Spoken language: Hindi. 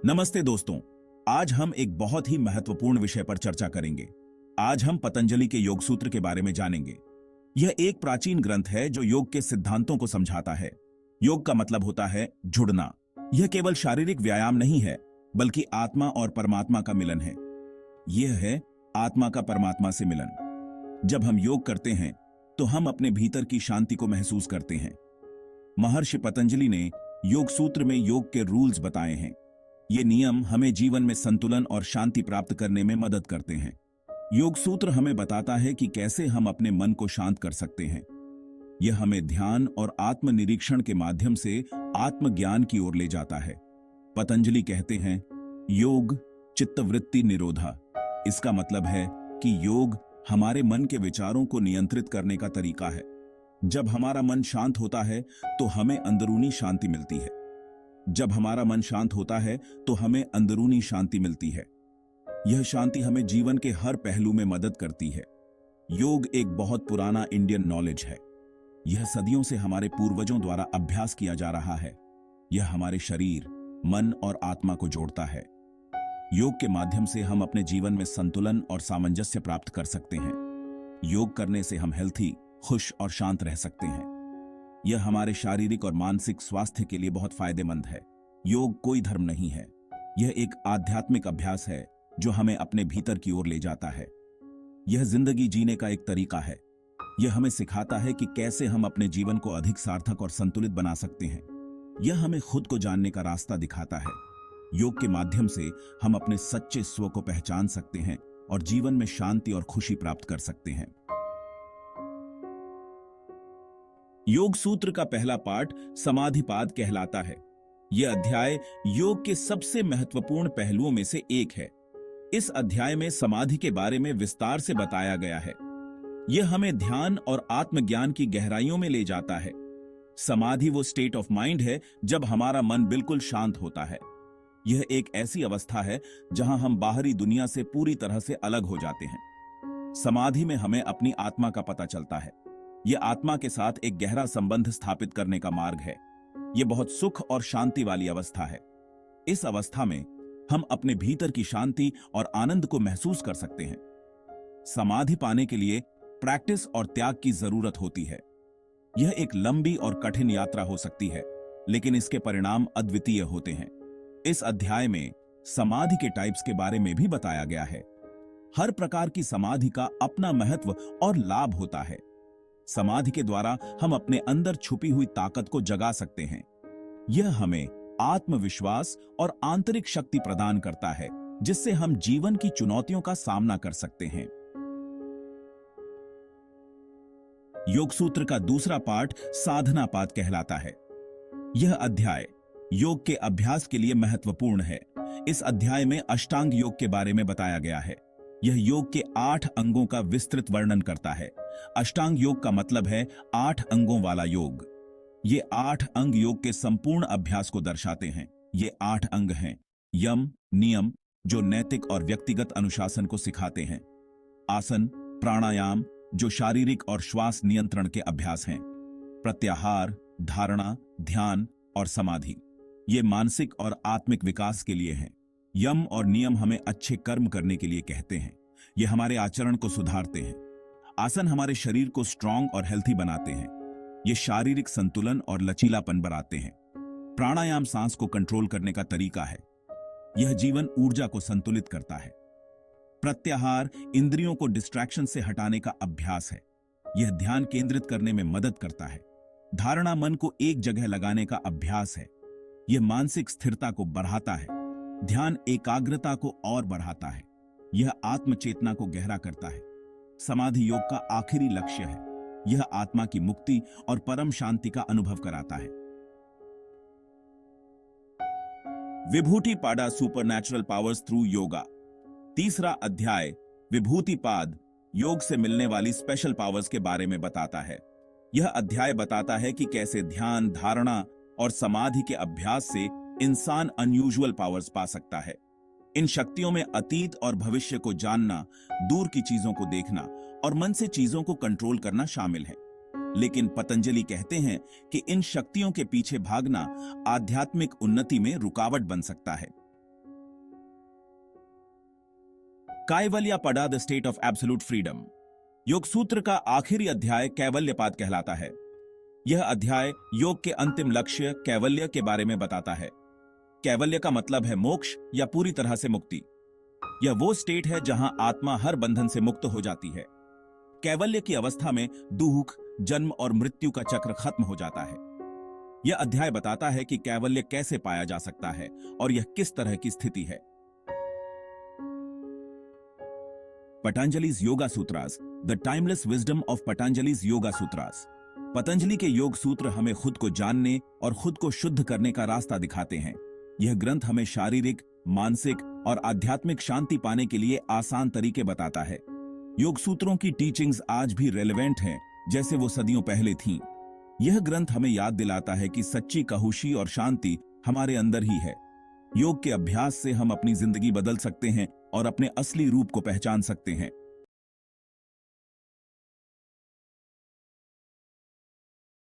नमस्ते दोस्तों। आज हम एक बहुत ही महत्वपूर्ण विषय पर चर्चा करेंगे। आज हम पतंजलि के योग सूत्र के बारे में जानेंगे। यह एक प्राचीन ग्रंथ है जो योग के सिद्धांतों को समझाता है। योग का मतलब होता है जुड़ना। यह केवल शारीरिक व्यायाम नहीं है, बल्कि आत्मा और परमात्मा का मिलन है। यह है आत्मा का परमात्मा से मिलन। जब हम योग करते हैं तो हम अपने भीतर की शांति को महसूस करते हैं। महर्षि पतंजलि ने योग सूत्र में योग के रूल्स बताए हैं। ये नियम हमें जीवन में संतुलन और शांति प्राप्त करने में मदद करते हैं। योग सूत्र हमें बताता है कि कैसे हम अपने मन को शांत कर सकते हैं। यह हमें ध्यान और आत्मनिरीक्षण के माध्यम से आत्मज्ञान की ओर ले जाता है। पतंजलि कहते हैं, योग चित्तवृत्ति निरोधा। इसका मतलब है कि योग हमारे मन के विचारों को नियंत्रित करने का तरीका है। जब हमारा मन शांत होता है तो हमें अंदरूनी शांति मिलती है। जब हमारा मन शांत होता है तो हमें अंदरूनी शांति मिलती है। यह शांति हमें जीवन के हर पहलू में मदद करती है। योग एक बहुत पुराना इंडियन नॉलेज है। यह सदियों से हमारे पूर्वजों द्वारा अभ्यास किया जा रहा है। यह हमारे शरीर, मन और आत्मा को जोड़ता है। योग के माध्यम से हम अपने जीवन में संतुलन और सामंजस्य प्राप्त कर सकते हैं। योग करने से हम हेल्थी, खुश और शांत रह सकते हैं। यह हमारे शारीरिक और मानसिक स्वास्थ्य के लिए बहुत फायदेमंद है। योग कोई धर्म नहीं है। यह एक आध्यात्मिक अभ्यास है जो हमें अपने भीतर की ओर ले जाता है। यह जिंदगी जीने का एक तरीका है। यह हमें सिखाता है कि कैसे हम अपने जीवन को अधिक सार्थक और संतुलित बना सकते हैं। यह हमें खुद को जानने का रास्ता दिखाता है। योग के माध्यम से हम अपने सच्चे स्व को पहचान सकते हैं और जीवन में शांति और खुशी प्राप्त कर सकते हैं। योग सूत्र का पहला पाठ समाधिपाद कहलाता है। यह अध्याय योग के सबसे महत्वपूर्ण पहलुओं में से एक है। इस अध्याय में समाधि के बारे में विस्तार से बताया गया है। यह हमें ध्यान और आत्मज्ञान की गहराइयों में ले जाता है। समाधि वो स्टेट ऑफ माइंड है जब हमारा मन बिल्कुल शांत होता है। यह एक ऐसी अवस्था है जहां हम बाहरी दुनिया से पूरी तरह से अलग हो जाते हैं। समाधि में हमें अपनी आत्मा का पता चलता है। यह आत्मा के साथ एक गहरा संबंध स्थापित करने का मार्ग है। यह बहुत सुख और शांति वाली अवस्था है। इस अवस्था में हम अपने भीतर की शांति और आनंद को महसूस कर सकते हैं। समाधि पाने के लिए प्रैक्टिस और त्याग की जरूरत होती है। यह एक लंबी और कठिन यात्रा हो सकती है, लेकिन इसके परिणाम अद्वितीय होते हैं। इस अध्याय में समाधि के टाइप्स के बारे में भी बताया गया है। हर प्रकार की समाधि का अपना महत्व और लाभ होता है। समाधि के द्वारा हम अपने अंदर छुपी हुई ताकत को जगा सकते हैं। यह हमें आत्मविश्वास और आंतरिक शक्ति प्रदान करता है, जिससे हम जीवन की चुनौतियों का सामना कर सकते हैं। योग सूत्र का दूसरा पाठ साधना पाद कहलाता है। यह अध्याय योग के अभ्यास के लिए महत्वपूर्ण है। इस अध्याय में अष्टांग योग के बारे में बताया गया है। यह योग के 8 अंगों का विस्तृत वर्णन करता है। अष्टांग योग का मतलब है 8 अंगों वाला योग। ये 8 अंग योग के संपूर्ण अभ्यास को दर्शाते हैं। ये 8 अंग हैं: यम, नियम, जो नैतिक और व्यक्तिगत अनुशासन को सिखाते हैं; आसन, प्राणायाम, जो शारीरिक और श्वास नियंत्रण के अभ्यास हैं; प्रत्याहार, धारणा, ध्यान और समाधि, ये मानसिक और आत्मिक विकास के लिए हैं। यम और नियम हमें अच्छे कर्म करने के लिए कहते हैं। ये हमारे आचरण को सुधारते हैं। आसन हमारे शरीर को स्ट्रांग और हेल्थी बनाते हैं। ये शारीरिक संतुलन और लचीलापन बढ़ाते हैं। प्राणायाम सांस को कंट्रोल करने का तरीका है। यह जीवन ऊर्जा को संतुलित करता है। प्रत्याहार इंद्रियों को डिस्ट्रैक्शन से हटाने का अभ्यास है। यह ध्यान केंद्रित करने में मदद करता है। धारणा मन को एक जगह लगाने का अभ्यास है। यह मानसिक स्थिरता को बढ़ाता है। ध्यान एकाग्रता को और बढ़ाता है। यह आत्मचेतना को गहरा करता है। समाधि योग का आखिरी लक्ष्य है। यह आत्मा की मुक्ति और परम शांति का अनुभव कराता है। विभूतिपादा सुपरनैचुरल पावर्स थ्रू योगा। तीसरा अध्याय विभूतिपाद योग से मिलने वाली स्पेशल पावर्स के बारे में बताता है। यह अध्याय बताता है कि कैसे ध्यान, धारणा और समाधि के अभ्यास से इंसान अनयूजुअल पावर्स पा सकता है। इन शक्तियों में अतीत और भविष्य को जानना, दूर की चीजों को देखना और मन से चीजों को कंट्रोल करना शामिल है। लेकिन पतंजलि कहते हैं कि इन शक्तियों के पीछे भागना आध्यात्मिक उन्नति में रुकावट बन सकता है। कायवल्या पड़ा the state of absolute freedom. योग सूत्र का आखिरी अध्याय कैवल्यपाद कहलाता है। यह अध्याय योग के अंतिम लक्ष्य कैवल्य के बारे में बताता है। कैवल्य का मतलब है मोक्ष या पूरी तरह से मुक्ति। यह वो स्टेट है जहां आत्मा हर बंधन से मुक्त हो जाती है। कैवल्य की अवस्था में दुख, जन्म और मृत्यु का चक्र खत्म हो जाता है। यह अध्याय बताता है कि कैवल्य कैसे पाया जा सकता है और यह किस तरह की स्थिति है। Patanjali's yoga sutras, the timeless wisdom of Patanjali's yoga sutras. Patanjali के योग सूत्र हमें खुद को जानने और खुद को शुद्ध करने का रास्ता दिखाते हैं। यह ग्रंथ हमें शारीरिक, मानसिक और आध्यात्मिक शांति पाने के लिए आसान तरीके बताता है। योग सूत्रों की टीचिंग्स आज भी रेलेवेंट हैं, जैसे वो सदियों पहले थीं। यह ग्रंथ हमें याद दिलाता है कि सच्ची खुशी और शांति हमारे अंदर ही है। योग के अभ्यास से हम अपनी जिंदगी बदल सकते हैं और अपने असली रूप को पहचान सकते हैं।